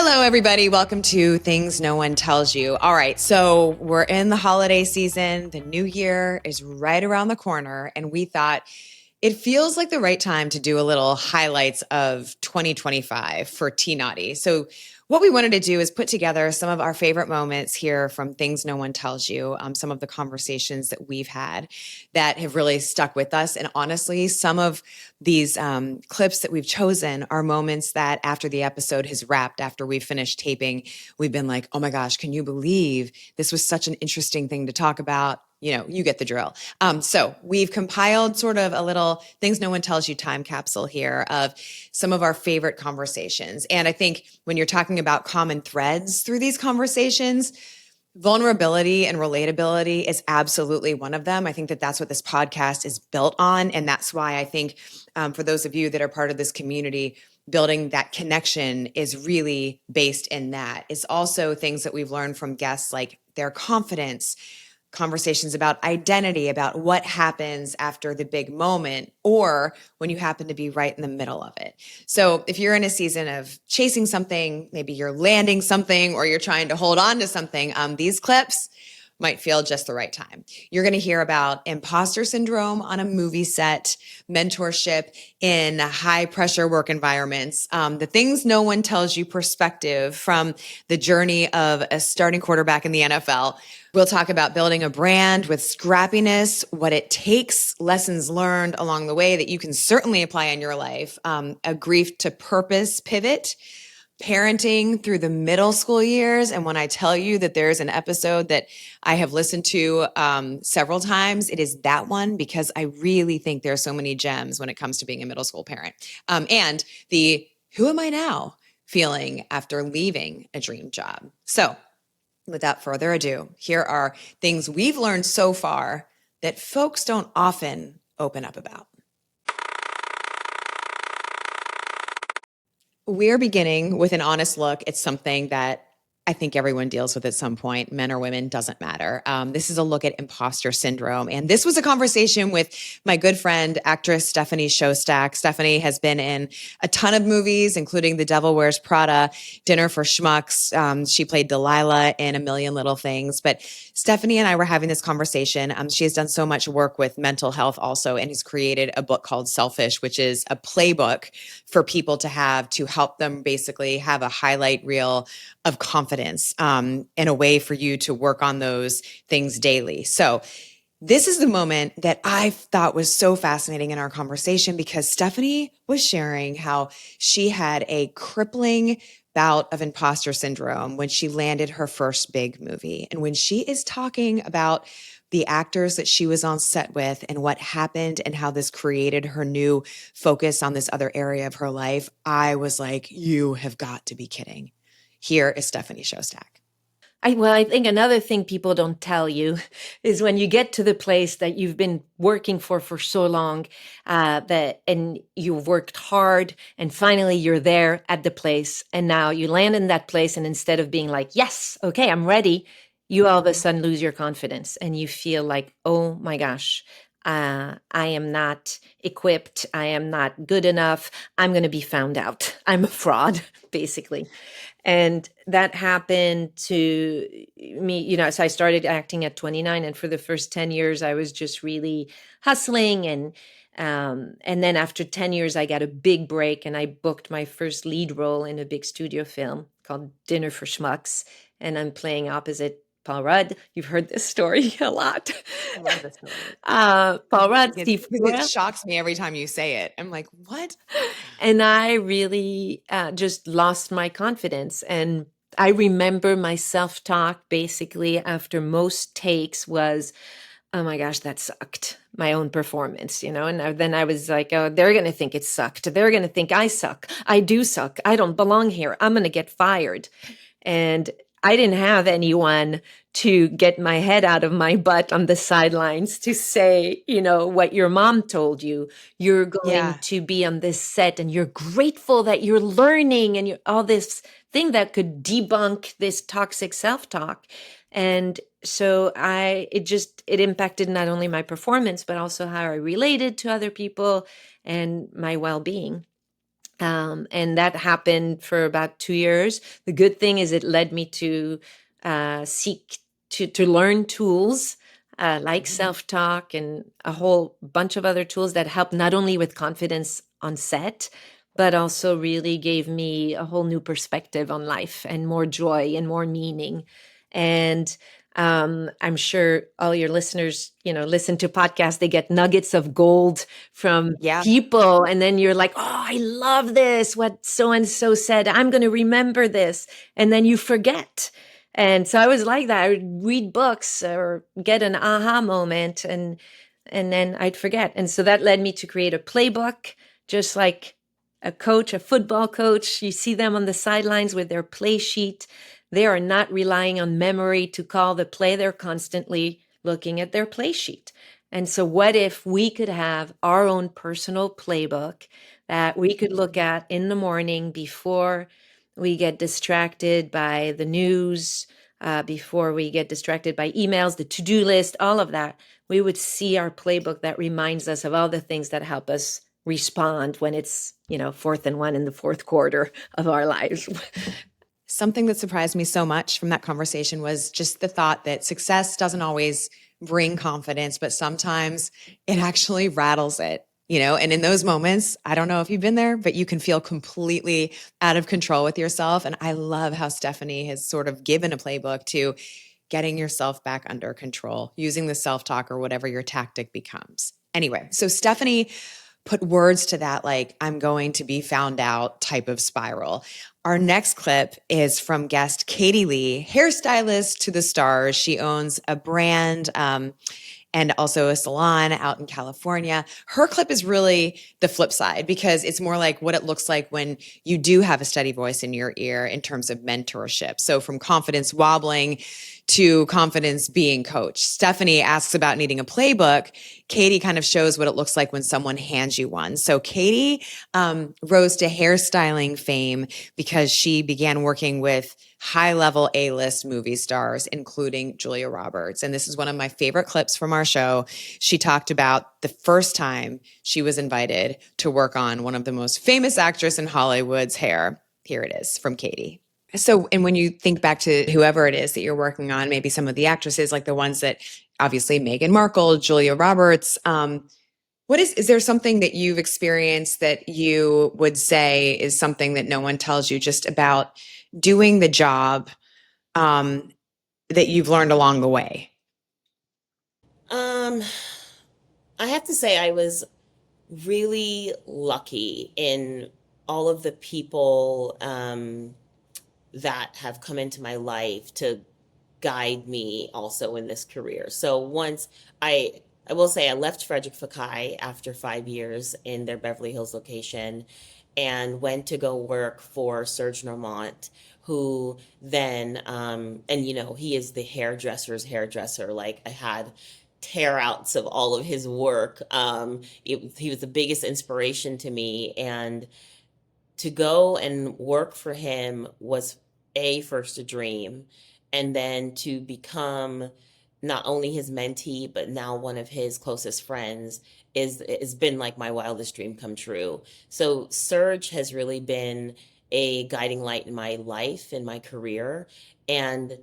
Hello, everybody. Welcome to Things No One Tells You. All right, so we're in the holiday season. The new year is right around the corner, and we thought it feels like the right time to do a little highlights of 2025 for TNOTY. So what we wanted to do is put together some of our favorite moments here from Things No One Tells You, some of the conversations that we've had that have really stuck with us. And honestly, some of these clips that we've chosen are moments that after the episode has wrapped, after we've finished taping, we've been like, oh my gosh, can you believe this was such an interesting thing to talk about? You know, you get the drill. So we've compiled sort of a little Things No One Tells You time capsule here of some of our favorite conversations. And I think when you're talking about common threads through these conversations, vulnerability and relatability is absolutely one of them. I think that that's what this podcast is built on. And that's why I think for those of you that are part of this community, building that connection is really based in that. It's also things that we've learned from guests, like their confidence, conversations about identity, about what happens after the big moment, or when you happen to be right in the middle of it. So if you're in a season of chasing something, maybe you're landing something, or you're trying to hold on to something, these clips might feel just the right time. You're going to hear about imposter syndrome on a movie set, mentorship in high pressure work environments, the things no one tells you perspective from the journey of a starting quarterback in the NFL. We'll talk about building a brand with scrappiness, what it takes, lessons learned along the way that you can certainly apply in your life, a grief to purpose pivot, parenting through the middle school years. And when I tell you that there's an episode that I have listened to several times, it is that one, because I really think there are so many gems when it comes to being a middle school parent. And the who am I now feeling after leaving a dream job. So without further ado, here are things we've learned so far that folks don't often open up about. We're beginning with an honest look at something that I think everyone deals with at some point, men or women, doesn't matter. This is a look at imposter syndrome. And this was a conversation with my good friend, actress Stephanie Szostak. Stephanie has been in a ton of movies, including The Devil Wears Prada, Dinner for Schmucks. She played Delilah in A Million Little Things. But Stephanie and I were having this conversation. She has done so much work with mental health also, and has created a book called Selfish, which is a playbook for people to have to help them basically have a highlight reel of confidence and a way for you to work on those things daily. So this is the moment that I thought was so fascinating in our conversation, because Stephanie was sharing how she had a crippling bout of imposter syndrome when she landed her first big movie. And when she is talking about the actors that she was on set with and what happened and how this created her new focus on this other area of her life, I was like, you have got to be kidding. Here is Stephanie Szostak. I think another thing people don't tell you is when you get to the place that you've been working for so long, and you've worked hard, and finally you're there at the place, and now you land in that place, and instead of being like, yes, okay, I'm ready, you all of a sudden lose your confidence, and you feel like, oh my gosh, I am not equipped. I am not good enough. I'm going to be found out. I'm a fraud, basically. And that happened to me, so I started acting at 29, and for the first 10 years, I was just really hustling. And then after 10 years, I got a big break, and I booked my first lead role in a big studio film called Dinner for Schmucks. And I'm playing opposite Paul Rudd. You've heard this story a lot. I love this story. Paul Rudd, Steve It shocks me every time you say it. I'm like, what? And I really just lost my confidence. And I remember my self-talk basically after most takes was, oh my gosh, that sucked. My own performance, and then I was like, oh, they're going to think it sucked. They're going to think I suck. I do suck. I don't belong here. I'm going to get fired. And I didn't have anyone to get my head out of my butt on the sidelines to say, what your mom told you. You're going to be on this set and you're grateful that you're learning and all this thing that could debunk this toxic self-talk. And so it impacted not only my performance, but also how I related to other people and my well-being. And that happened for about 2 years. The good thing is it led me to seek to learn tools like self-talk and a whole bunch of other tools that help not only with confidence on set, but also really gave me a whole new perspective on life and more joy and more meaning. And I'm sure all your listeners, listen to podcasts, they get nuggets of gold from Yeah. people. And then you're like, oh, I love this. What so and so said. I'm going to remember this. And then you forget. And so I was like that. I would read books or get an aha moment and then I'd forget. And so that led me to create a playbook, just like a coach, a football coach. You see them on the sidelines with their play sheet. They are not relying on memory to call the play. They're constantly looking at their play sheet. And so what if we could have our own personal playbook that we could look at in the morning before we get distracted by the news, before we get distracted by emails, the to-do list, all of that. We would see our playbook that reminds us of all the things that help us respond when it's, 4th and 1 in the fourth quarter of our lives. Something that surprised me so much from that conversation was just the thought that success doesn't always bring confidence, but sometimes it actually rattles it, and in those moments, I don't know if you've been there, but you can feel completely out of control with yourself. And I love how Stephanie has sort of given a playbook to getting yourself back under control, using the self-talk or whatever your tactic becomes. Anyway, so Stephanie put words to that, like, I'm going to be found out type of spiral. Our next clip is from guest Kadi Lee, hairstylist to the stars. She owns a brand and also a salon out in California. Her clip is really the flip side because it's more like what it looks like when you do have a steady voice in your ear in terms of mentorship. So from confidence wobbling to confidence being coached. Stephanie asks about needing a playbook. Kadi kind of shows what it looks like when someone hands you one. So Kadi rose to hairstyling fame because she began working with high-level A-list movie stars, including Julia Roberts. And this is one of my favorite clips from our show. She talked about the first time she was invited to work on one of the most famous actress in Hollywood's hair. Here it is from Kadi. So, and when you think back to whoever it is that you're working on, maybe some of the actresses, like the ones that obviously Meghan Markle, Julia Roberts, is there something that you've experienced that you would say is something that no one tells you just about doing the job that you've learned along the way? I have to say I was really lucky in all of the people that have come into my life to guide me also in this career. So once I will say I left Frederick Fekkai after 5 years in their Beverly Hills location and went to go work for Serge Normant, who then, and he is the hairdresser's hairdresser. Like I had tear outs of all of his work. He was the biggest inspiration to me. And to go and work for him was first a dream, and then to become not only his mentee but now one of his closest friends is has been like my wildest dream come true. So Serge has really been a guiding light in my life, in my career. And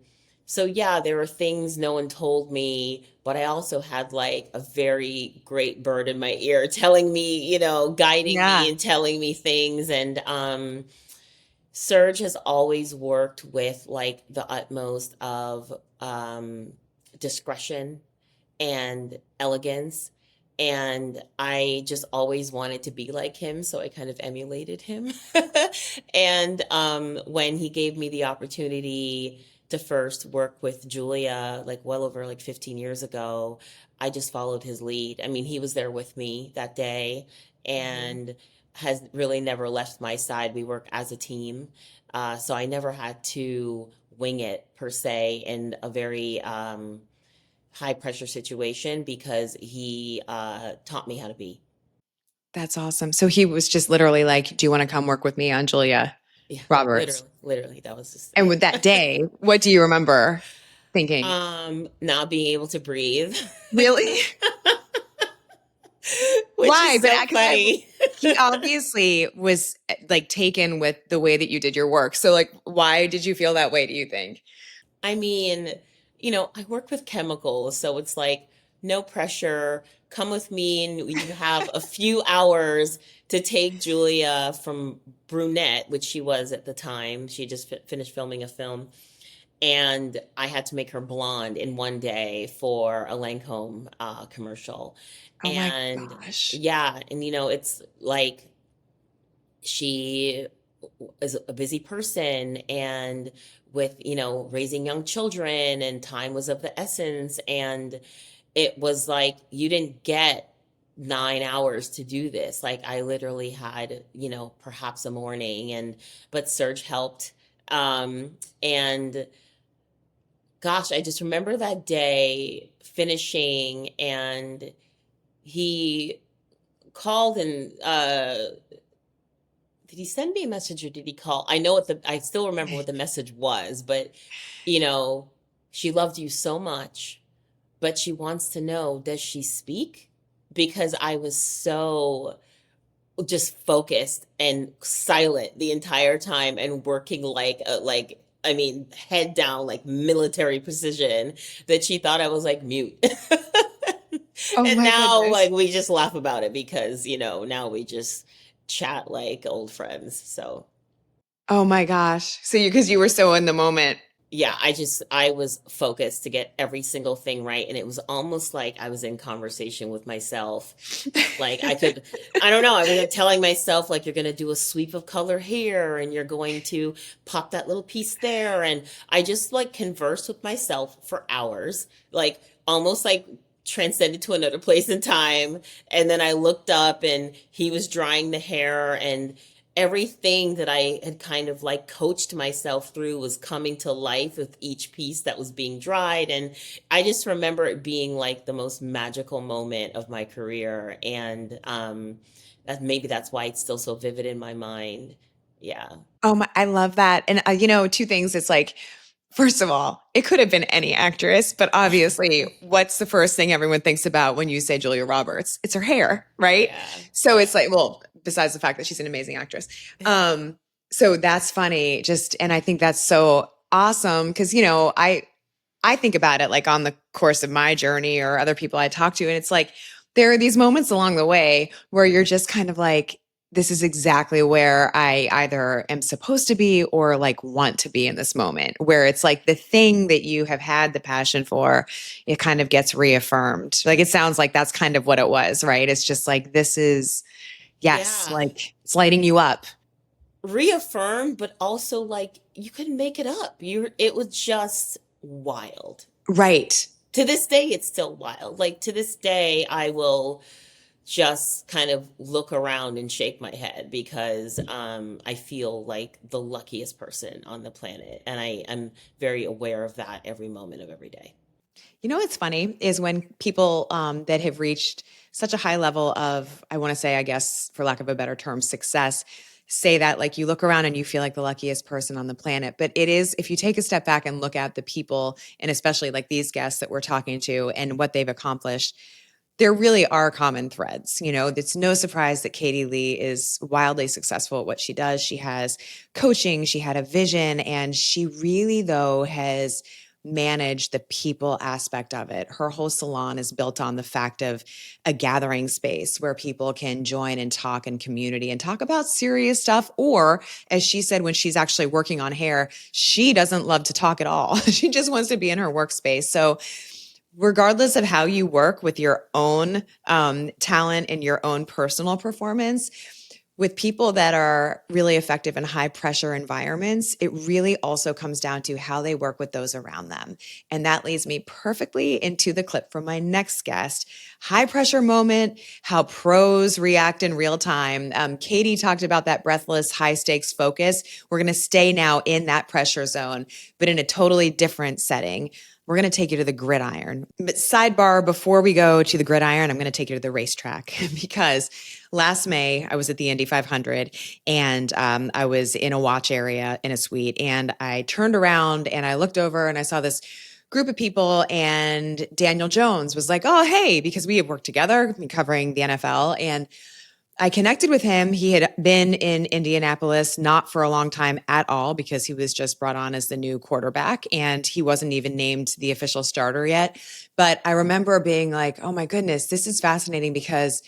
so yeah, there were things no one told me, but I also had like a very great bird in my ear telling me, guiding Yeah. me and telling me things. And Serge has always worked with like the utmost of discretion and elegance. And I just always wanted to be like him, so I kind of emulated him. And when he gave me the opportunity to first work with Julia, like well over like 15 years ago, I just followed his lead. I mean, he was there with me that day and has really never left my side. We work as a team. So I never had to wing it per se in a very high pressure situation because he taught me how to be. That's awesome. So he was just literally like, do you want to come work with me on Julia Yeah, Roberts? literally, that was just And with that day, what do you remember thinking? not being able to breathe. Really? which Why? is But so funny. he obviously was like taken with the way that you did your work. So like, why did you feel that way, do you think? I mean, I work with chemicals, so it's like no pressure. Come with me, and you have a few hours to take Julia from brunette, which she was at the time. She just finished filming a film, and I had to make her blonde in one day for a Lancome commercial. Oh my And gosh. yeah, and it's like she is a busy person, and with raising young children, and time was of the essence, and it was like you didn't get 9 hours to do this. Like I literally had perhaps a morning, but Serge helped. And gosh, I just remember that day finishing, and he called, and did he send me a message or did he call? I still remember what the message was, but you know, she loved you so much, but she wants to know, does she speak? Because I was so just focused and silent the entire time, and working I mean, head down, like military precision, that she thought I was like mute. Oh And my now, goodness. like, we just laugh about it because, now we just chat like old friends. So, Oh my gosh. So because you were so in the moment. yeah, I was focused to get every single thing right. And it was almost like I was in conversation with myself. Like I don't know, I was telling myself, like, you're going to do a sweep of color here, and you're going to pop that little piece there. And I just like conversed with myself for hours, like almost like transcended to another place in time. And then I looked up, and he was drying the hair, and everything that I had kind of like coached myself through was coming to life with each piece that was being dried. And I just remember it being like the most magical moment of my career. And maybe that's why it's still so vivid in my mind. Yeah. Oh my, I love that. And two things. It's like, first of all, it could have been any actress, but obviously, what's the first thing everyone thinks about when you say Julia Roberts? It's her hair, right? Yeah. So Yeah. it's like, well, besides the fact that she's an amazing actress. So that's funny. And I think that's so awesome because, I think about it like on the course of my journey or other people I talk to. And it's like, there are these moments along the way where you're just kind of like, this is exactly where I either am supposed to be or like want to be in this moment, where it's like the thing that you have had the passion for, it kind of gets reaffirmed. Like it sounds like that's kind of what it was, right? It's just like, this is, yes, Yeah. like it's lighting you up. Reaffirmed, but also like you couldn't make it up. It was just wild. Right. To this day, it's still wild. Like to this day, I will just kind of look around and shake my head because I feel like the luckiest person on the planet. And I am very aware of that every moment of every day. You know what's funny is when people that have reached such a high level of, I want to say, I guess, for lack of a better term, success, say that like you look around and you feel like the luckiest person on the planet. But it is, if you take a step back and look at the people, and especially like these guests that we're talking to and what they've accomplished, there really are common threads. It's no surprise that Kadi Lee is wildly successful at what she does. She has coaching, she had a vision, and she really, though, has managed the people aspect of it. Her whole salon is built on the fact of a gathering space where people can join and talk in community and talk about serious stuff. Or, as she said, when she's actually working on hair, she doesn't love to talk at all. She just wants to be in her workspace. So, regardless of how you work with your own talent and your own personal performance, with people that are really effective in high pressure environments, it really also comes down to how they work with those around them. And that leads me perfectly into the clip from my next guest. High pressure moment, how pros react in real time. Kadi talked about that breathless, high stakes focus. We're going to stay now in that pressure zone, but in a totally different setting. We're going to take you to the gridiron. But sidebar, before we go to the gridiron, I'm going to take you to the racetrack because last May I was at the Indy 500 and I was in a watch area in a suite, and I turned around and I looked over and I saw this group of people, and Daniel Jones was like, oh, hey, because we had worked together covering the NFL, and I connected with him. He had been in Indianapolis not for a long time at all because he was just brought on as the new quarterback and he wasn't even named the official starter yet. But I remember being like, oh my goodness, this is fascinating because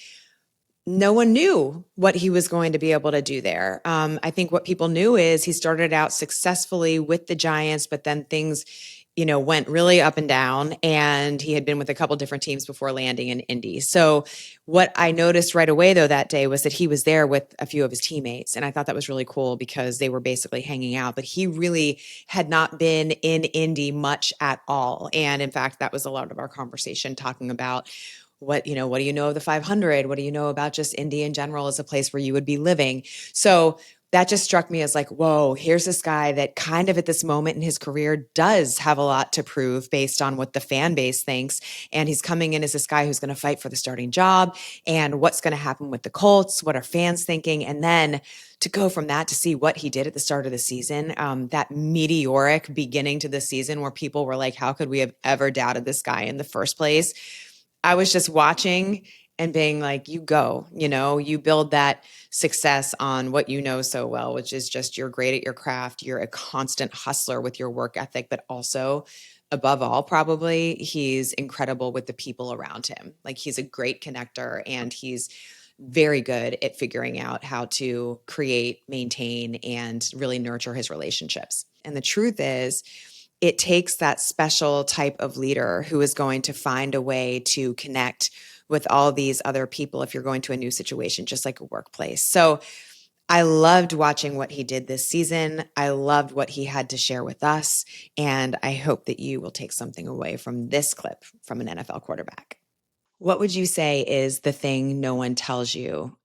no one knew what he was going to be able to do there. I think what people knew is he started out successfully with the Giants, but then things, went really up and down. And he had been with a couple different teams before landing in Indy. So what I noticed right away, though, that day was that he was there with a few of his teammates. And I thought that was really cool because they were basically hanging out, but he really had not been in Indy much at all. And in fact, that was a lot of our conversation talking about what do you know of the 500? What do you know about just Indy in general as a place where you would be living? So that just struck me as like, whoa, here's this guy that kind of at this moment in his career does have a lot to prove based on what the fan base thinks. And he's coming in as this guy who's going to fight for the starting job and what's going to happen with the Colts, what are fans thinking? And then to go from that to see what he did at the start of the season, that meteoric beginning to the season where people were like, how could we have ever doubted this guy in the first place? I was just watching and being like, you go, you build that success on what you know so well, which is just you're great at your craft. You're a constant hustler with your work ethic, but also above all, probably he's incredible with the people around him. Like he's a great connector and he's very good at figuring out how to create, maintain, and really nurture his relationships. And the truth is, it takes that special type of leader who is going to find a way to connect with all these other people if you're going to a new situation, just like a workplace. So I loved watching what he did this season. I loved what he had to share with us. And I hope that you will take something away from this clip from an NFL quarterback. What would you say is the thing no one tells you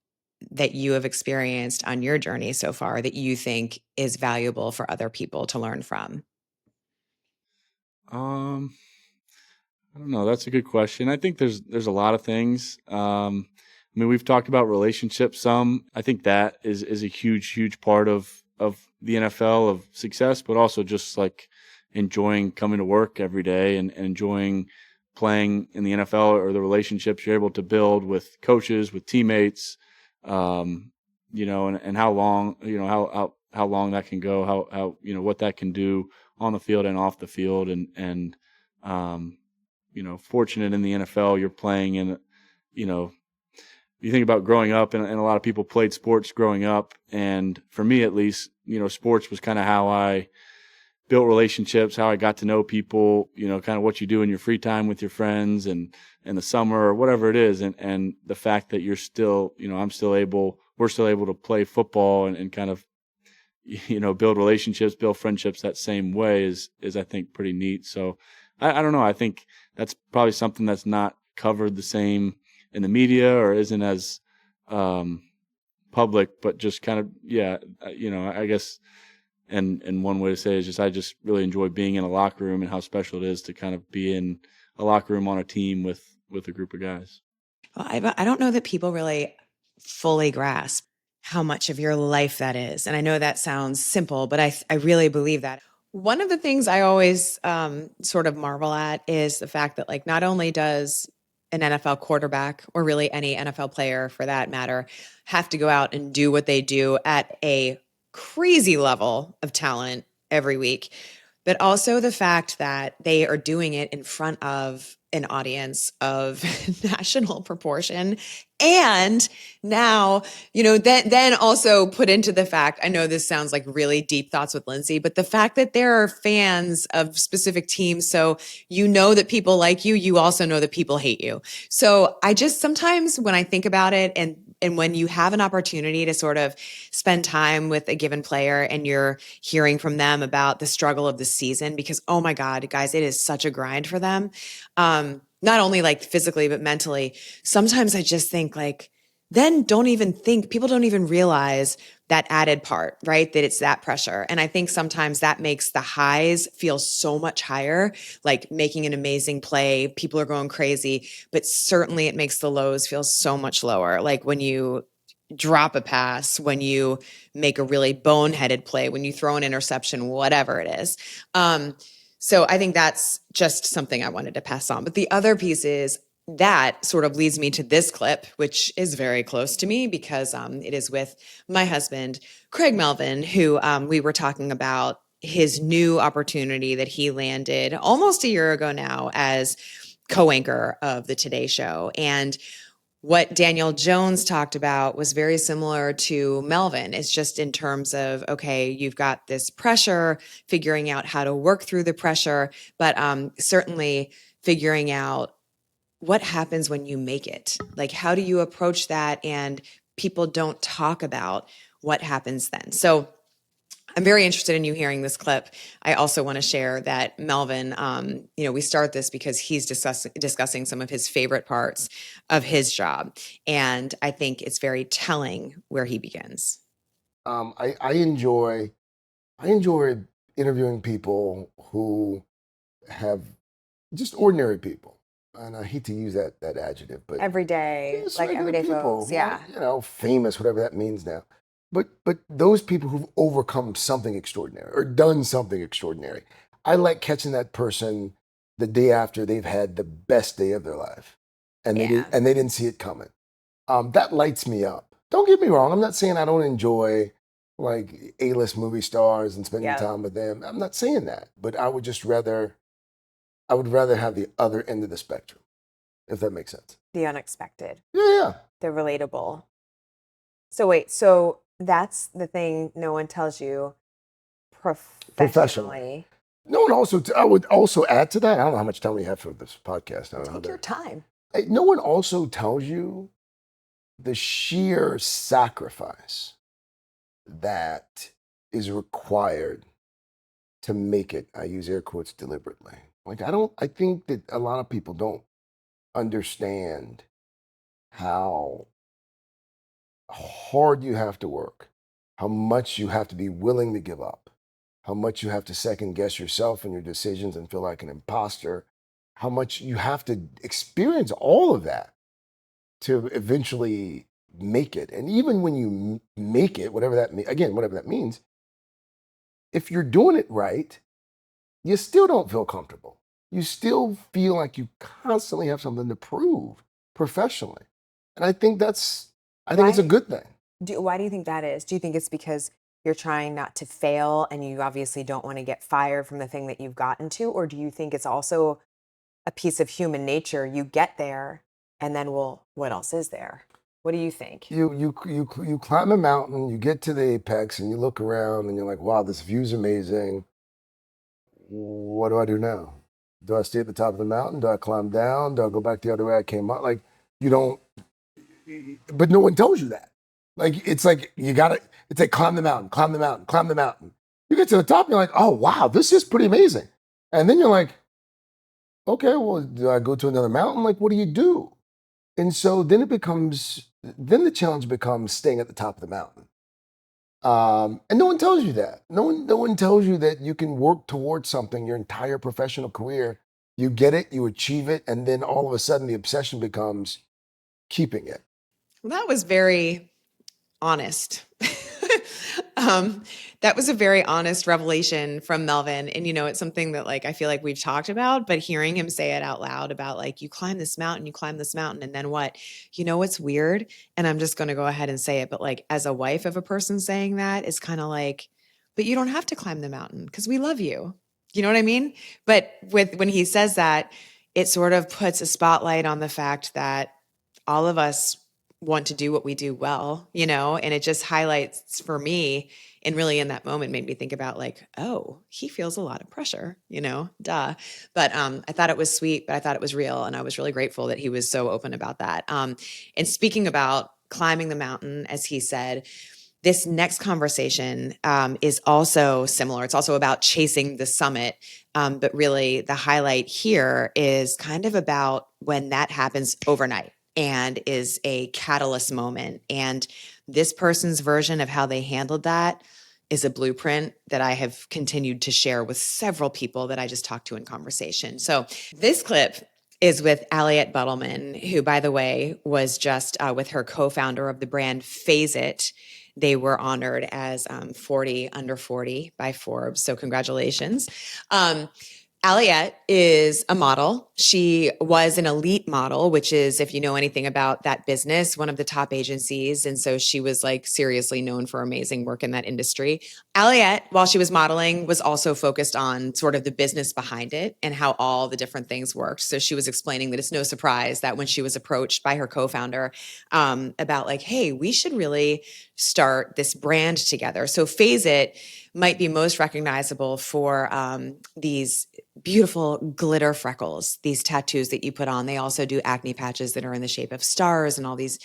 that you have experienced on your journey so far that you think is valuable for other people to learn from? I don't know. That's a good question. I think there's a lot of things. I mean, we've talked about relationships some. I think that is a huge part of the NFL, of success, but also just like enjoying coming to work every day and enjoying playing in the NFL, or the relationships you're able to build with coaches, with teammates, and how long, how long that can go, how what that can do on the field and off the field, and fortunate in the NFL, you're playing in, you think about growing up, and a lot of people played sports growing up. And for me, at least, sports was kind of how I built relationships, how I got to know people, kind of what you do in your free time with your friends and in the summer or whatever it is. And the fact that you're still, we're still able to play football and kind of, build relationships, build friendships that same way is I think pretty neat. So I don't know. I think that's probably something that's not covered the same in the media or isn't as public, but just kind of, I guess, and one way to say it is just I just really enjoy being in a locker room and how special it is to kind of be in a locker room on a team with a group of guys. Well, I don't know that people really fully grasp how much of your life that is. And I know that sounds simple, but I really believe that. One of the things I always sort of marvel at is the fact that, like, not only does an NFL quarterback, or really any NFL player for that matter, have to go out and do what they do at a crazy level of talent every week, but also the fact that they are doing it in front of an audience of national proportion. And now, then also put into the fact, I know this sounds like really deep thoughts with Lindsay, but the fact that there are fans of specific teams. So that people like you, you also know that people hate you. So I just sometimes when I think about it, and when you have an opportunity to sort of spend time with a given player and you're hearing from them about the struggle of the season, because, oh my God, guys, it is such a grind for them. Not only like physically, but mentally. Sometimes I just think like, then people don't even realize that added part, right? That it's that pressure. And I think sometimes that makes the highs feel so much higher, like making an amazing play, people are going crazy, but certainly it makes the lows feel so much lower. Like when you drop a pass, when you make a really boneheaded play, when you throw an interception, whatever it is. So I think that's just something I wanted to pass on. But the other piece is that sort of leads me to this clip, which is very close to me because it is with my husband, Craig Melvin, who we were talking about his new opportunity that he landed almost a year ago now as co-anchor of the Today Show. And what Daniel Jones talked about was very similar to Melvin. It's just in terms of, okay, you've got this pressure, figuring out how to work through the pressure, but certainly figuring out what happens when you make it. Like, how do you approach that? And people don't talk about what happens then. So I'm very interested in you hearing this clip. I also want to share that Melvin, we start this because he's discussing some of his favorite parts of his job. And I think it's very telling where he begins. I enjoy interviewing people who have just ordinary people. And I hate to use that adjective, but Everyday, just like regular everyday people, folks. Yeah. Famous, whatever that means now. But those people who've overcome something extraordinary or done something extraordinary, I like catching that person the day after they've had the best day of their life, and they didn't see it coming. That lights me up. Don't get me wrong. I'm not saying I don't enjoy like A-list movie stars and spending time with them. I'm not saying that, but I would rather have the other end of the spectrum, if that makes sense. The unexpected. Yeah. The relatable. So wait, so that's the thing no one tells you professionally. No one also, I would also add to that, I don't know how much time we have for this podcast. Take your time. No one also tells you the sheer sacrifice that is required to make it. I use air quotes deliberately. I think that a lot of people don't understand how hard you have to work, how much you have to be willing to give up, how much you have to second guess yourself and your decisions and feel like an imposter, how much you have to experience all of that to eventually make it. And even when you make it, whatever that means, if you're doing it right, you still don't feel comfortable. You still feel like you constantly have something to prove professionally. And I think it's a good thing. Why do you think that is? Do you think it's because you're trying not to fail and you obviously don't want to get fired from the thing that you've gotten to? Or do you think it's also a piece of human nature? You get there and then, well, what else is there? What do you think? You climb a mountain, you get to the apex and you look around and you're like, wow, this view's amazing. What do I do now? Do I stay at the top of the mountain? Do I climb down? Do I go back the other way I came up? Like, you don't, but no one tells you that. Like, it's like, it's like climb the mountain, climb the mountain, climb the mountain. You get to the top and you're like, oh, wow, this is pretty amazing. And then you're like, okay, well, do I go to another mountain? Like, what do you do? And so then the challenge becomes staying at the top of the mountain. And no one tells you that. No one tells you that you can work towards something your entire professional career. You get it, you achieve it, and then all of a sudden the obsession becomes keeping it. Well, that was very honest. That was a very honest revelation from Melvin. And, it's something that I feel like we've talked about, but hearing him say it out loud about you climb this mountain, and then what? What's weird? And I'm just going to go ahead and say it. But as a wife of a person saying that is kind of like, but you don't have to climb the mountain because we love you. You know what I mean? But when he says that, it sort of puts a spotlight on the fact that all of us want to do what we do well, and it just highlights for me, and really in that moment made me think about oh, he feels a lot of pressure, duh. But I thought it was sweet, but I thought it was real. And I was really grateful that he was so open about that. And speaking about climbing the mountain, as he said, this next conversation is also similar. It's also about chasing the summit. But really the highlight here is kind of about when that happens overnight and is a catalyst moment. And this person's version of how they handled that is a blueprint that I have continued to share with several people that I just talked to in conversation. So this clip is with Aliett Buttelman, who, by the way, was just with her co-founder of the brand Phase It. They were honored as 40 under 40 by Forbes. So congratulations. Aliett is a model. She was an elite model, which is, if you know anything about that business, one of the top agencies. And so she was like seriously known for amazing work in that industry. Aliett, while she was modeling, was also focused on sort of the business behind it and how all the different things worked. So she was explaining that it's no surprise that when she was approached by her co-founder about like, hey, we should really start this brand together. So Phase It might be most recognizable for these beautiful glitter freckles, these tattoos that you put on. They also do acne patches that are in the shape of stars and all these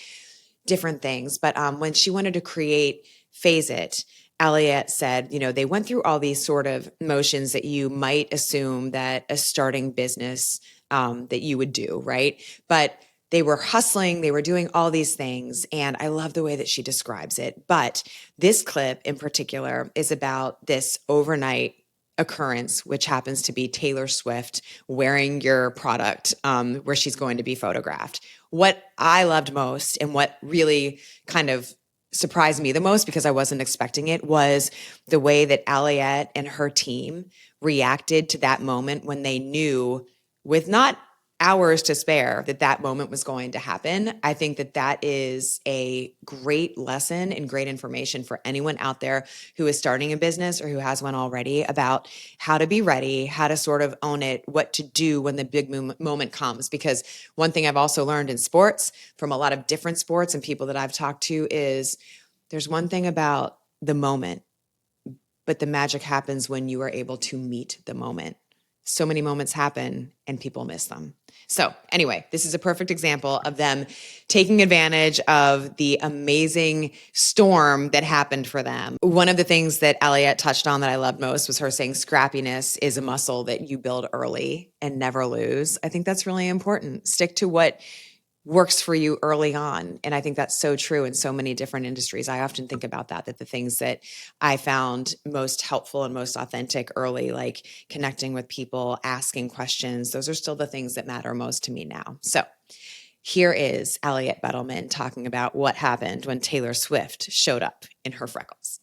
different things. But when she wanted to create Phase It, Aliett said, you know, they went through all these sort of motions that you might assume that a starting business that you would do, right? But they were hustling, they were doing all these things. And I love the way that she describes it. But this clip in particular is about this overnight occurrence, which happens to be Taylor Swift wearing your product where she's going to be photographed. What I loved most and what really kind of surprised me the most, because I wasn't expecting it, was the way that Aliett and her team reacted to that moment when they knew, with not hours to spare, that that moment was going to happen. I think that that is a great lesson and great information for anyone out there who is starting a business or who has one already, about how to be ready, how to sort of own it, what to do when the big moment comes. Because one thing I've also learned in sports from a lot of different sports and people that I've talked to is there's one thing about the moment, but the magic happens when you are able to meet the moment. So many moments happen and people miss them. So anyway, this is a perfect example of them taking advantage of the amazing storm that happened for them. One of the things that Aliett touched on that I loved most was her saying scrappiness is a muscle that you build early and never lose. I think that's really important. Stick to what works for you early on. And I think that's so true in so many different industries. I often think about that the things that I found most helpful and most authentic early, like connecting with people, asking questions, those are still the things that matter most to me now. So here is Aliett Buttelman talking about what happened when Taylor Swift showed up in her freckles.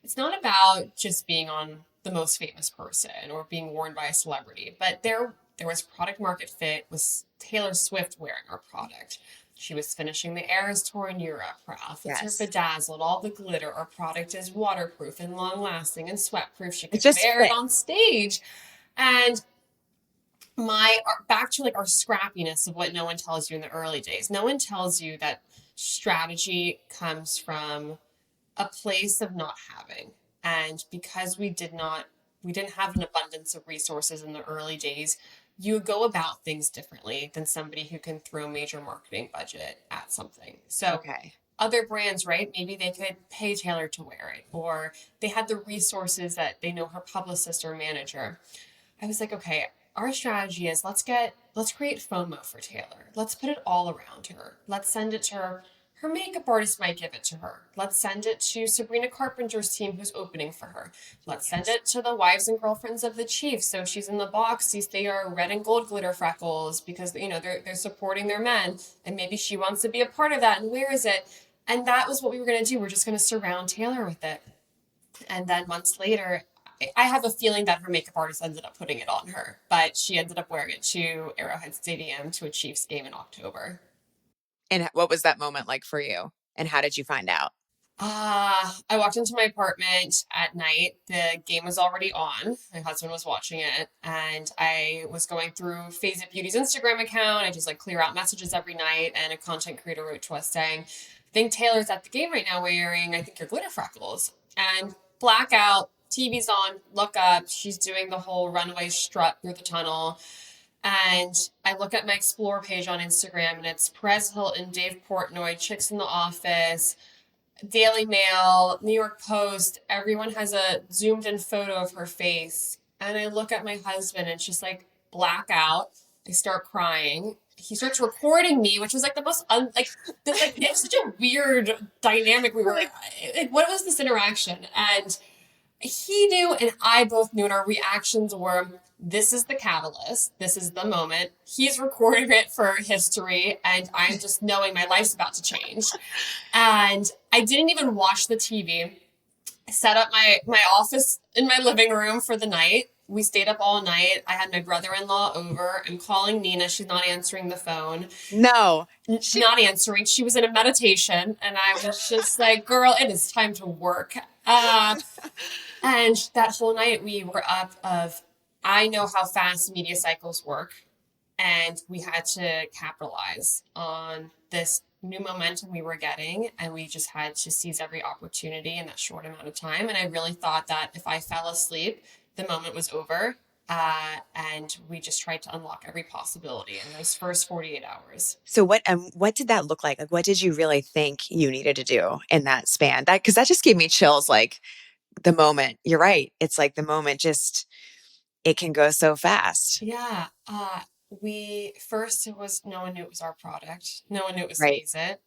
It's not about just being on the most famous person or being worn by a celebrity, but there was product market fit with Taylor Swift wearing our product. She was finishing the Eras tour in Europe. Her outfits are bedazzled, all the glitter. Our product is waterproof and long lasting and sweat proof. She could wear it on stage. And back to like our scrappiness of what no one tells you in the early days. No one tells you that strategy comes from a place of not having. And because we didn't have an abundance of resources in the early days, you go about things differently than somebody who can throw major marketing budget at something. So other brands, right? Maybe they could pay Taylor to wear it, or they had the resources that they know her publicist or manager. I was like, okay, our strategy is let's create FOMO for Taylor. Let's put it all around her. Let's send it to her. Her makeup artist might give it to her. Let's send it to Sabrina Carpenter's team who's opening for her. Let's send it to the wives and girlfriends of the chief. So she's in the box. They are red and gold glitter freckles because they're supporting their men, and maybe she wants to be a part of that and wears it. And that was what we were going to do. We're just going to surround Taylor with it. And then months later, I have a feeling that her makeup artist ended up putting it on her, but she ended up wearing it to Arrowhead Stadium to a Chiefs game in October. And what was that moment like for you? And how did you find out? I walked into my apartment at night. The game was already on. My husband was watching it, and I was going through Phase It Beauty's Instagram account. I just like clear out messages every night, and a content creator wrote to us saying, I think Taylor's at the game right now wearing, I think, your glitter freckles. And blackout, TV's on, look up, she's doing the whole runway strut through the tunnel. And I look at my Explore page on Instagram, and it's Perez Hilton, Dave Portnoy, Chicks in the Office, Daily Mail, New York Post. Everyone has a zoomed in photo of her face. And I look at my husband, and it's just like blackout. I start crying. He starts recording me, which was like the most it's such a weird dynamic. We were like, what was this interaction? And he knew, and I both knew, and our reactions were, this is the catalyst. This is the moment. He's recording it for history, and I'm just knowing my life's about to change. And I didn't even watch the TV. I set up my office in my living room for the night, We stayed up all night. I had my brother-in-law over. I'm calling Nina. She's not answering the phone. No. Not answering. She was in a meditation, and I was just like, girl, it is time to work. And that whole night we were up of, I know how fast media cycles work, and we had to capitalize on this new momentum we were getting, and we just had to seize every opportunity in that short amount of time. And I really thought that if I fell asleep, the moment was over. And we just tried to unlock every possibility in those first 48 hours. So what did that look like? Like, what did you really think you needed to do in that span? Because that just gave me chills. Like the moment. You're right. It's like the moment just it can go so fast. Yeah. We first, it was, no one knew it was our product. No one knew it was Right. Seize It.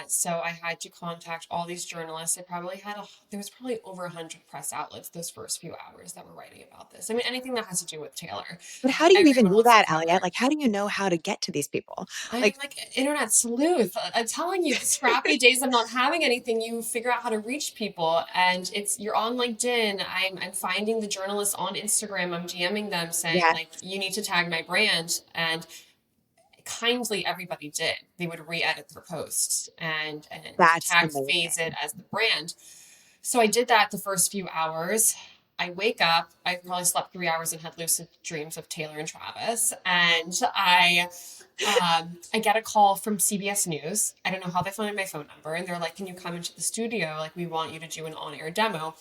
So I had to contact all these journalists. I probably had there was probably over 100 press outlets those first few hours that were writing about this. I mean, anything that has to do with Taylor. But how do you even Everyone do wants to that, cover Aliett? it. Like, how do you know how to get to these people? I'm Like, like internet sleuth. I'm telling you, the scrappy days of not having anything, you figure out how to reach people, and you're on LinkedIn. I'm finding the journalists on Instagram. I'm DMing them saying yeah, like, you need to tag my brand, and kindly everybody did. They would re-edit their posts and that's tag Phase It amazing. as the brand. So I did that the first few hours. I wake up, I probably slept 3 hours and had lucid dreams of Taylor and Travis. And I get a call from CBS News. I don't know how they found my phone number. And they're like, can you come into the studio? Like, we want you to do an on-air demo.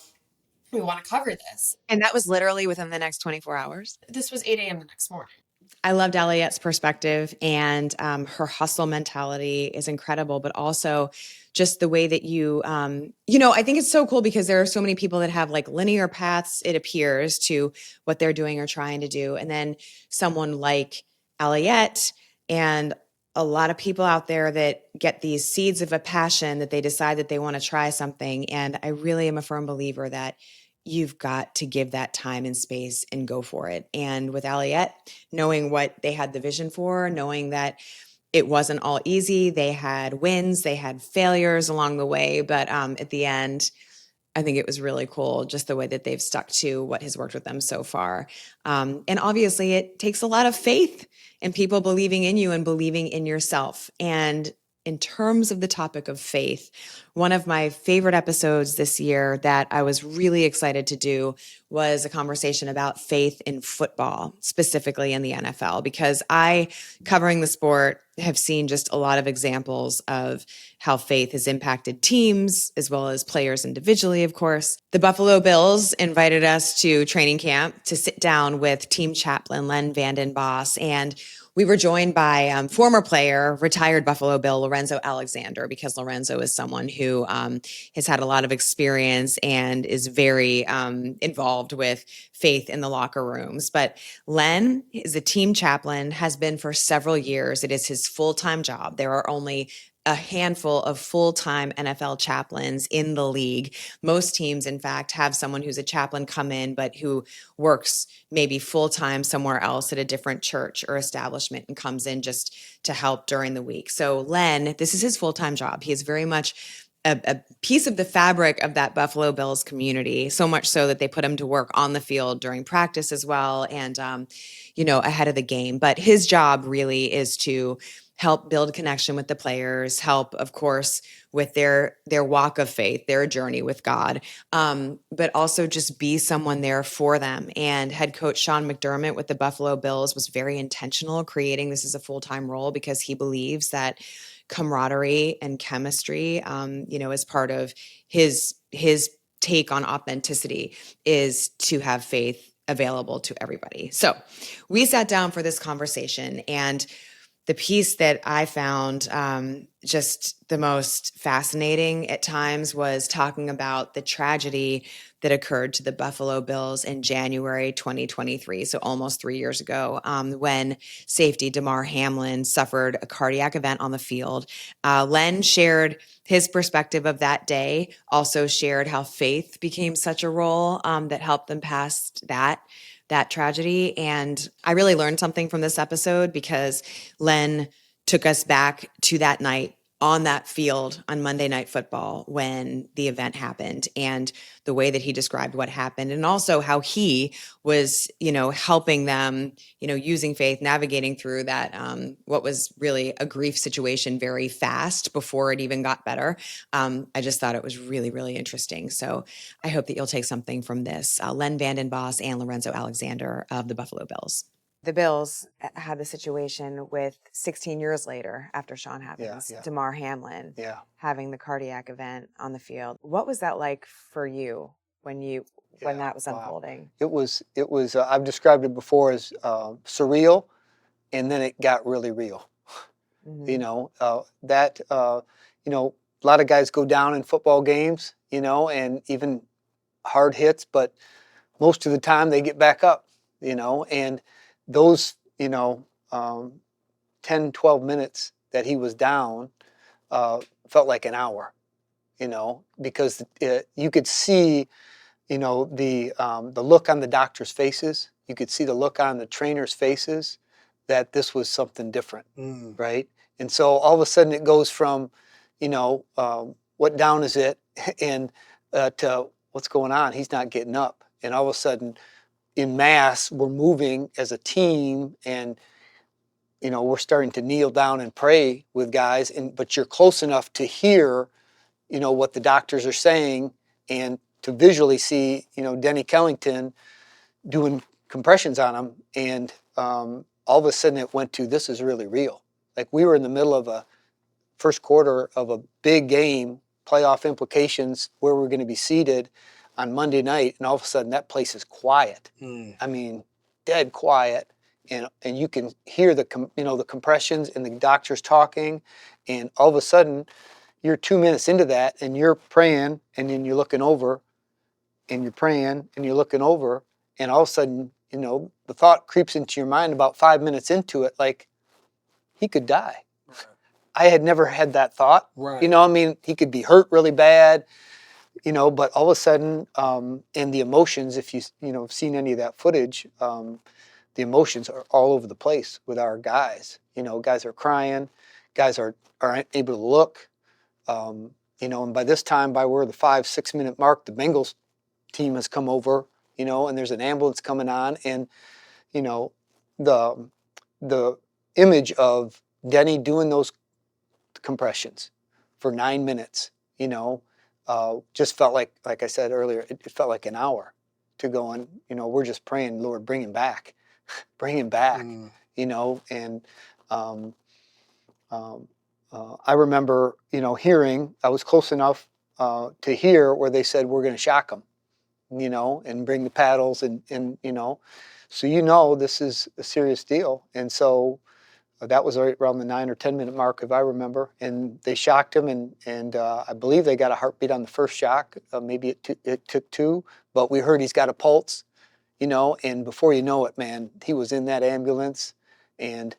We want to cover this. And that was literally within the next 24 hours. This was 8 a.m. the next morning. I loved Elliott's perspective, and her hustle mentality is incredible, but also just the way that I think it's so cool because there are so many people that have like linear paths, it appears, to what they're doing or trying to do. And then someone like Aliett and a lot of people out there that get these seeds of a passion that they decide that they want to try something. And I really am a firm believer that you've got to give that time and space and go for it. And with Aliett, knowing what they had the vision for, knowing that it wasn't all easy, they had wins, they had failures along the way, but at the end, I think it was really cool just the way that they've stuck to what has worked with them so far. And obviously, it takes a lot of faith and people believing in you and believing in yourself. And in terms of the topic of faith, one of my favorite episodes this year that I was really excited to do was a conversation about faith in football, specifically in the NFL, because I, covering the sport, have seen just a lot of examples of how faith has impacted teams as well as players individually, of course. The Buffalo Bills invited us to training camp to sit down with team chaplain Len Vanden Bos, and we were joined by former player, retired Buffalo Bill Lorenzo Alexander, because Lorenzo is someone who has had a lot of experience and is very involved with faith in the locker rooms. But Len is a team chaplain, has been for several years. It is his full-time job. There are only a handful of full-time NFL chaplains in the league. Most teams, in fact, have someone who's a chaplain come in, but who works maybe full-time somewhere else at a different church or establishment and comes in just to help during the week. So Len, this is his full-time job. He is very much a piece of the fabric of that Buffalo Bills community, so much so that they put him to work on the field during practice as well, and ahead of the game. But his job really is to help build connection with the players, help, of course, with their walk of faith, their journey with God, but also just be someone there for them. And head coach Sean McDermott with the Buffalo Bills was very intentional creating this as a full-time role because he believes that camaraderie and chemistry, as part of his take on authenticity, is to have faith available to everybody. So we sat down for this conversation, and the piece that I found just the most fascinating at times was talking about the tragedy that occurred to the Buffalo Bills in January 2023, so almost 3 years ago, when safety Damar Hamlin suffered a cardiac event on the field. Len shared his perspective of that day, also shared how faith became such a role that helped them past that tragedy. And I really learned something from this episode because Len took us back to that night on that field on Monday Night Football when the event happened, and the way that he described what happened, and also how he was, helping them, using faith, navigating through that, what was really a grief situation very fast before it even got better. I just thought it was really, really interesting. So I hope that you'll take something from this. Len Vanden Bos and Lorenzo Alexander of the Buffalo Bills. The Bills had the situation with 16 years later, after Sean Evans, Damar Hamlin having the cardiac event on the field. What was that like for you when that was unfolding? It was. I've described it before as surreal, and then it got really real. Mm-hmm. A lot of guys go down in football games, and even hard hits, but most of the time they get back up, and those, 10, 12 minutes that he was down felt like an hour, because you could see, the look on the doctors' faces. You could see the look on the trainers' faces that this was something different, right? And so all of a sudden it goes from, what down is it, and to what's going on? He's not getting up. And all of a sudden, in mass, we're moving as a team, and we're starting to kneel down and pray with guys. But you're close enough to hear, what the doctors are saying, and to visually see, Denny Kellington doing compressions on him. And all of a sudden, it went to, this is really real. Like, we were in the middle of a first quarter of a big game, playoff implications, where we're going to be seated on Monday night, and all of a sudden that place is quiet. I mean, dead quiet, and you can hear the compressions and the doctors talking, and all of a sudden you're 2 minutes into that, and you're praying, and then you're looking over, and you're praying, and you're looking over, and all of a sudden, the thought creeps into your mind about 5 minutes into it, like, he could die. Right. I had never had that thought. Right. He could be hurt really bad. But all of a sudden, and the emotions, if you've seen any of that footage, the emotions are all over the place with our guys. Guys are crying, guys aren't able to look. And by this time, we're the 5-6 minute mark, the Bengals team has come over, and there's an ambulance coming on, and the image of Denny doing those compressions for 9 minutes, just felt like I said earlier, it felt like an hour to go, and we're just praying, Lord, bring him back, bring him back, and I remember, hearing, I was close enough to hear where they said, we're going to shock him, and bring the paddles, and so this is a serious deal. And so that was right around the 9 or 10 minute mark, if I remember, and they shocked him, and I believe they got a heartbeat on the first shock. Maybe it took 2, but we heard he's got a pulse, and before you know it, man, he was in that ambulance, and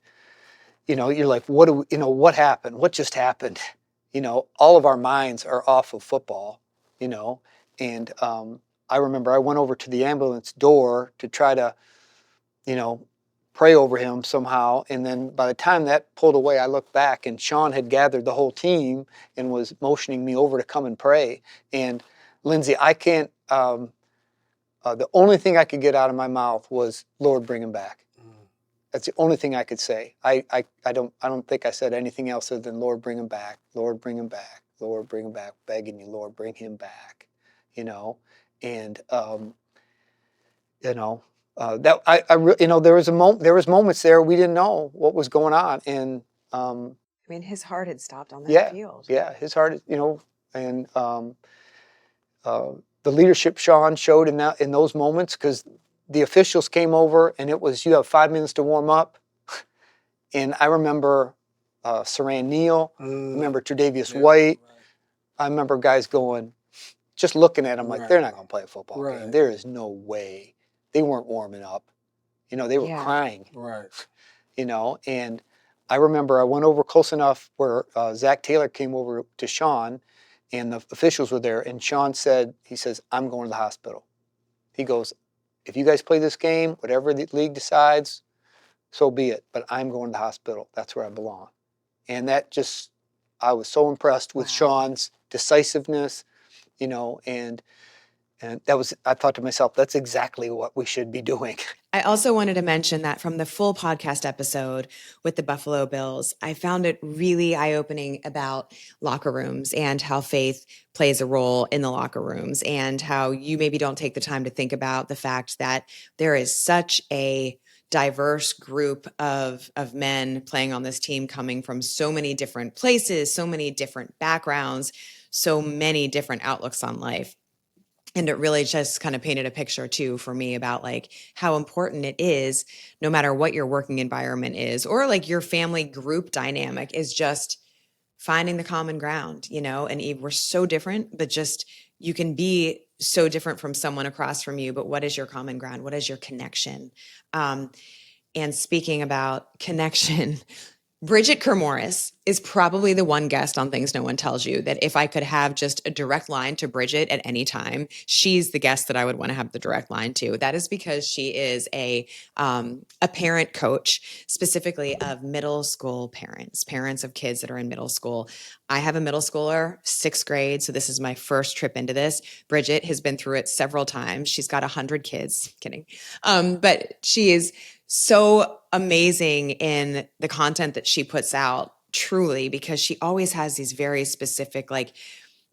you're like, what happened? What just happened? All of our minds are off of football, and I remember I went over to the ambulance door to try to, pray over him somehow. And then by the time that pulled away, I looked back, and Sean had gathered the whole team and was motioning me over to come and pray. And Lindsay, I can't, the only thing I could get out of my mouth was, Lord, bring him back. That's the only thing I could say. I don't think I said anything else other than, Lord, bring him back. Lord, bring him back. Lord, bring him back. Begging you, Lord, bring him back. And there was moments there we didn't know what was going on, and his heart had stopped on that field. Yeah, his heart, and the leadership Sean showed in those moments, because the officials came over, and it was, you have 5 minutes to warm up. And I remember Saran Neal, I remember Tre'Davious White. Right. I remember guys going, just looking at them like, they're not going to play a football game. There is no way. They weren't warming up. They were crying. Right. And I remember I went over close enough where Zach Taylor came over to Sean, and the officials were there, and Sean said, I'm going to the hospital. He goes, if you guys play this game, whatever the league decides, so be it. But I'm going to the hospital. That's where I belong. And that just I was so impressed with Wow. Sean's decisiveness, you know, and that was, I thought to myself, that's exactly what we should be doing. I also wanted to mention that from the full podcast episode with the Buffalo Bills, I found it really eye-opening about locker rooms and how faith plays a role in the locker rooms, and how you maybe don't take the time to think about the fact that there is such a diverse group of men playing on this team, coming from so many different places, so many different backgrounds, so many different outlooks on life. And it really just kind of painted a picture too for me about like how important it is, no matter what your working environment is, or like your family group dynamic, is just finding the common ground, you know. And we're so different, but just, you can be so different from someone across from you, but what is your common ground? What is your connection? And speaking about connection, Bridget KerMorris is probably the one guest on Things No One Tells You that if I could have just a direct line to Bridget at any time, she's the guest that I would want to have the direct line to. That is because she is a parent coach, specifically of middle school parents of kids that are in middle school. I have a middle schooler, 6th grade, so this is my first trip into this. Bridget has been through it several times. She's got 100 kids. Kidding. But she is so amazing in the content that she puts out, truly, because she always has these very specific, like,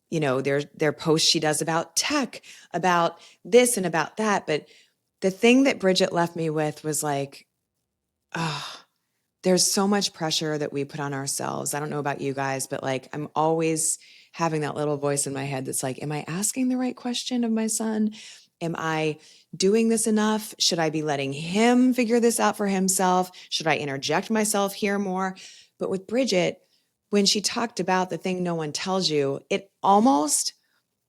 you know, there are posts she does about tech, about this and about that. But the thing that Bridget left me with was like, oh, there's so much pressure that we put on ourselves. I don't know about you guys, but like, I'm always having that little voice in my head that's like, am I asking the right question of my son? Am I doing this enough? Should I be letting him figure this out for himself? Should I interject myself here more? But with Bridget, when she talked about the thing no one tells you, it almost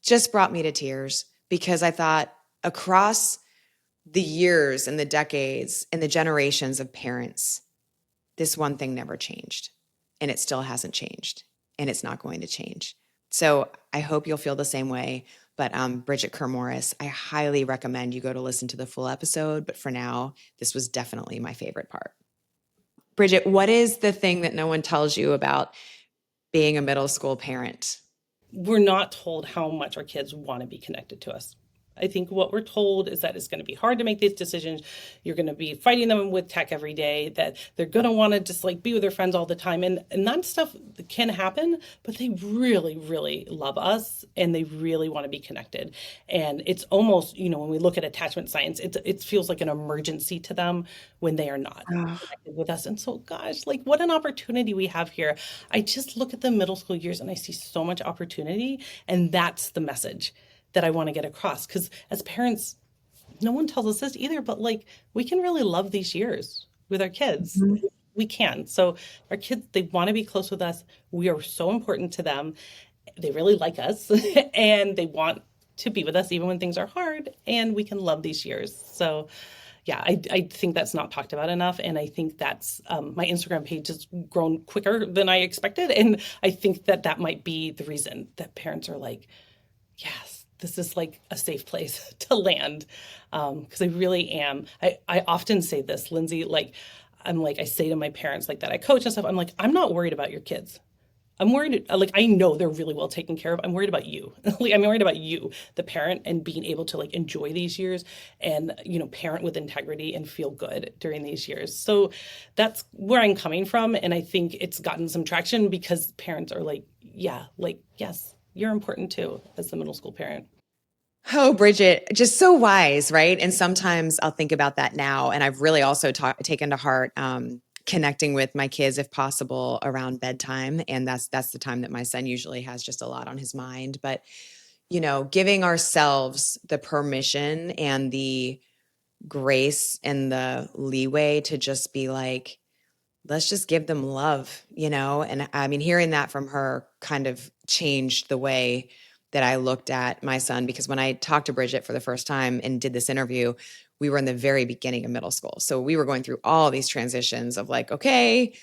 just brought me to tears, because I thought, across the years and the decades and the generations of parents, this one thing never changed, and it still hasn't changed, and it's not going to change. So I hope you'll feel the same way. But Bridget KerMorris, I highly recommend you go to listen to the full episode. But for now, this was definitely my favorite part. Bridget, what is the thing that no one tells you about being a middle school parent? We're not told how much our kids want to be connected to us. I think what we're told is that it's going to be hard to make these decisions. You're going to be fighting them with tech every day, that they're going to want to just like be with their friends all the time. And that stuff can happen, but they really, really love us and they really want to be connected. And it's almost, you know, when we look at attachment science, it feels like an emergency to them when they are not connected with us. And so, gosh, like what an opportunity we have here. I just look at the middle school years and I see so much opportunity. And that's the message that I want to get across. Because as parents, no one tells us this either, but like we can really love these years with our kids. Mm-hmm. We can. So our kids, they want to be close with us. We are so important to them. They really like us and they want to be with us even when things are hard, and we can love these years. So yeah, I think that's not talked about enough. And I think that's my Instagram page has grown quicker than I expected. And I think that might be the reason that parents are like, yes, this is like a safe place to land. Because I really am. I often say this, Lindsay, like, I say to my parents like that I coach and stuff, I'm like, I'm not worried about your kids. I'm worried, like, I know they're really well taken care of. I'm worried about you. Like, I'm worried about you, the parent, and being able to like enjoy these years and, you know, parent with integrity and feel good during these years. So that's where I'm coming from. And I think it's gotten some traction because parents are like, yeah, like, yes, you're important too as the middle school parent. Oh, Bridget, just so wise, right? And sometimes I'll think about that now. And I've really also taken to heart connecting with my kids, if possible, around bedtime. And that's the time that my son usually has just a lot on his mind. But, you know, giving ourselves the permission and the grace and the leeway to just be like, let's just give them love, you know? And I mean, hearing that from her kind of changed the way that I looked at my son, because when I talked to Bridget for the first time and did this interview, we were in the very beginning of middle school. So we were going through all these transitions of like, okay,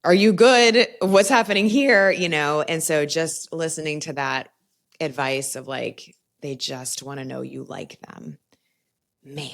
are you good? What's happening here? You know? And so just listening to that advice of like, they just want to know you like them. Man,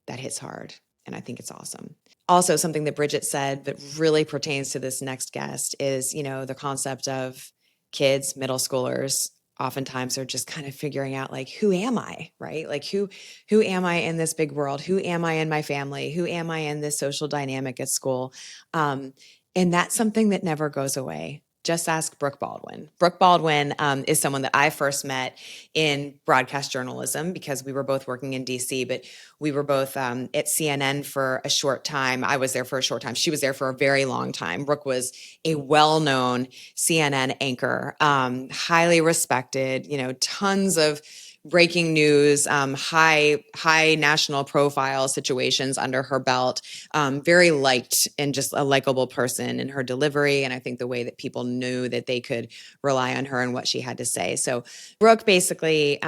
that hits hard. And I think it's awesome. Also, something that Bridget said that really pertains to this next guest is, the concept of kids, middle schoolers, oftentimes are just kind of figuring out like, who am I, right? Like who am I in this big world? Who am I in my family? Who am I in this social dynamic at school? And that's something that never goes away. Just ask Brooke Baldwin. Brooke Baldwin is someone that I first met in broadcast journalism because we were both working in DC, but we were both at CNN for a short time. I was there for a short time. She was there for a very long time. Brooke was a well-known CNN anchor, highly respected, tons of breaking news, high national profile situations under her belt, very liked and just a likable person in her delivery. And I think the way that people knew that they could rely on her and what she had to say. So Brooke basically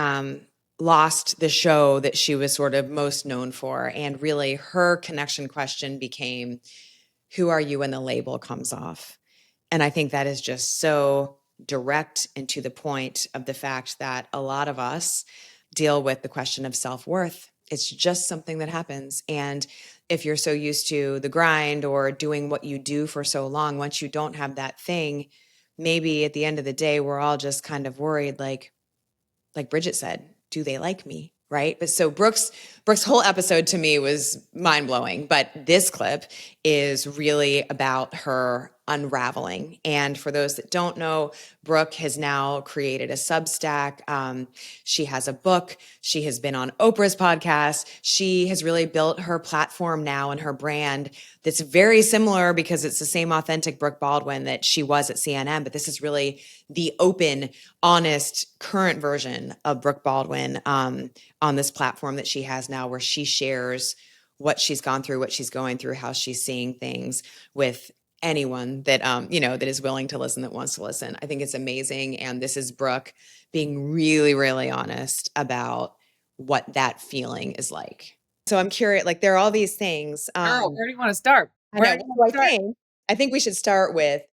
lost the show that she was sort of most known for. And really her connection question became, who are you when the label comes off? And I think that is just so direct and to the point of the fact that a lot of us deal with the question of self-worth. It's just something that happens. And if you're so used to the grind or doing what you do for so long, once you don't have that thing, maybe at the end of the day, we're all just kind of worried, like Bridget said, do they like me? Right. But so Brooke's whole episode to me was mind blowing. But this clip is really about her unraveling. And for those that don't know, Brooke has now created a Substack. She has a book. She has been on Oprah's podcast. She has really built her platform now and her brand that's very similar because it's the same authentic Brooke Baldwin that she was at CNN. But this is really the open, honest, current version of Brooke Baldwin on this platform that she has now, where she shares what she's gone through, what she's going through, how she's seeing things with anyone that that is willing to listen, that wants to listen. I think it's amazing. And this is Brooke being really, really honest about what that feeling is like. So I'm curious, like there are all these things. Girl, where do you want to start? I know. Well, I think we should start with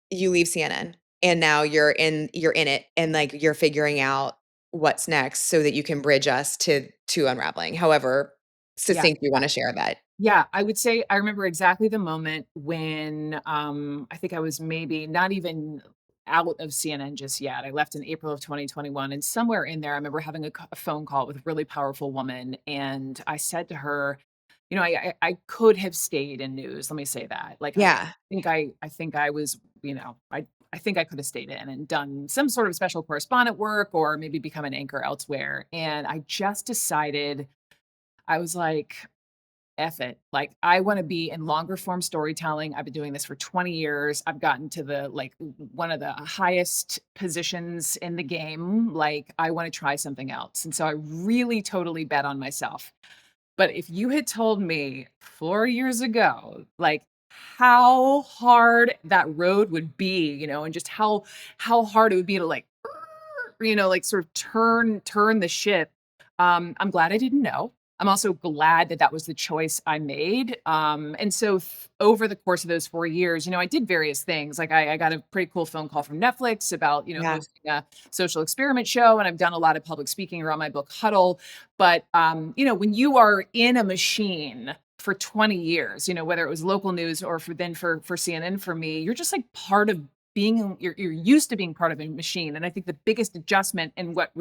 you leave CNN and now you're in it and like you're figuring out what's next so that you can bridge us to unraveling. However succinct you want to share that. Yeah, I would say I remember exactly the moment when I think I was maybe not even out of CNN just yet. I left in April of 2021, and somewhere in there, I remember having a phone call with a really powerful woman, and I said to her, I could have stayed in news. Let me say that. Like, Yeah. I think I was, I think I could have stayed in and done some sort of special correspondent work or maybe become an anchor elsewhere. And I just decided, I was like, F it. Like, I want to be in longer form storytelling. I've been doing this for 20 years. I've gotten to one of the highest positions in the game. Like, I want to try something else. And so I really totally bet on myself. But if you had told me 4 years ago, like how hard that road would be, and just how hard it would be to like sort of turn the ship. I'm glad I didn't know. I'm also glad that was the choice I made. And so over the course of those 4 years, I did various things. Like I got a pretty cool phone call from Netflix about, hosting a social experiment show. And I've done a lot of public speaking around my book Huddle. But, when you are in a machine for 20 years, whether it was local news or for CNN for me, you're just like part of you're used to being part of a machine. And I think the biggest adjustment and what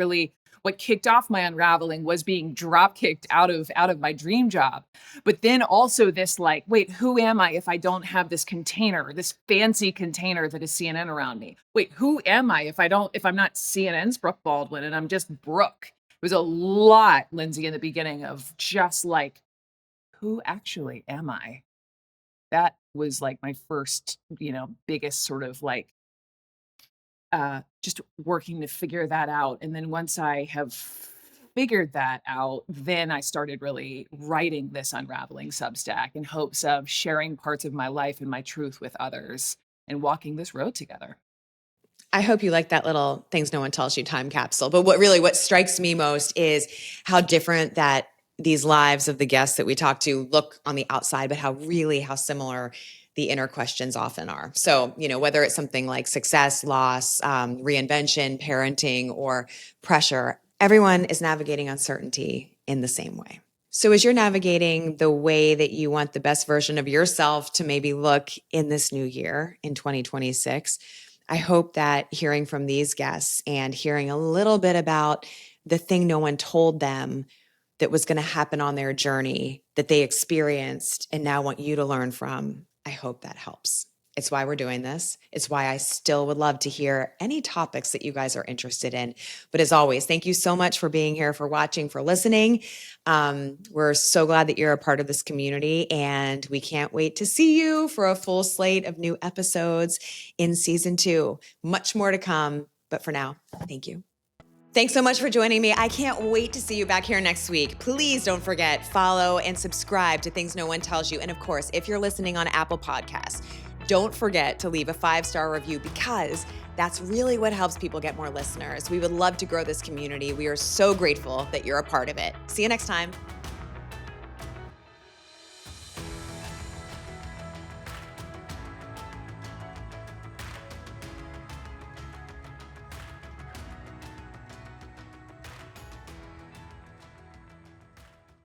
kicked off my unraveling was being drop kicked out of my dream job. But then also this like, wait, who am I if I don't have this container, this fancy container that is CNN around me? Wait, who am I if I'm not CNN's Brooke Baldwin and I'm just Brooke? It was a lot, Lindsay, in the beginning of just like, who actually am I? That was like my first, biggest sort of like, just working to figure that out. And then once I have figured that out, then I started really writing this Unraveling Substack in hopes of sharing parts of my life and my truth with others and walking this road together. I hope you like that little things no one tells you time capsule. But what strikes me most is how different that these lives of the guests that we talk to look on the outside, but how similar the inner questions often are. So, whether it's something like success, loss, reinvention, parenting, or pressure, everyone is navigating uncertainty in the same way. So as you're navigating the way that you want the best version of yourself to maybe look in this new year in 2026, I hope that hearing from these guests and hearing a little bit about the thing no one told them that was going to happen on their journey that they experienced and now want you to learn from, I hope that helps. It's why we're doing this. It's why I still would love to hear any topics that you guys are interested in. But as always, thank you so much for being here, for watching, for listening. We're so glad that you're a part of this community, and we can't wait to see you for a full slate of new episodes in season 2. Much more to come. But for now, thank you. Thanks so much for joining me. I can't wait to see you back here next week. Please don't forget, follow and subscribe to Things No One Tells You. And of course, if you're listening on Apple Podcasts, don't forget to leave a 5-star review, because that's really what helps people get more listeners. We would love to grow this community. We are so grateful that you're a part of it. See you next time.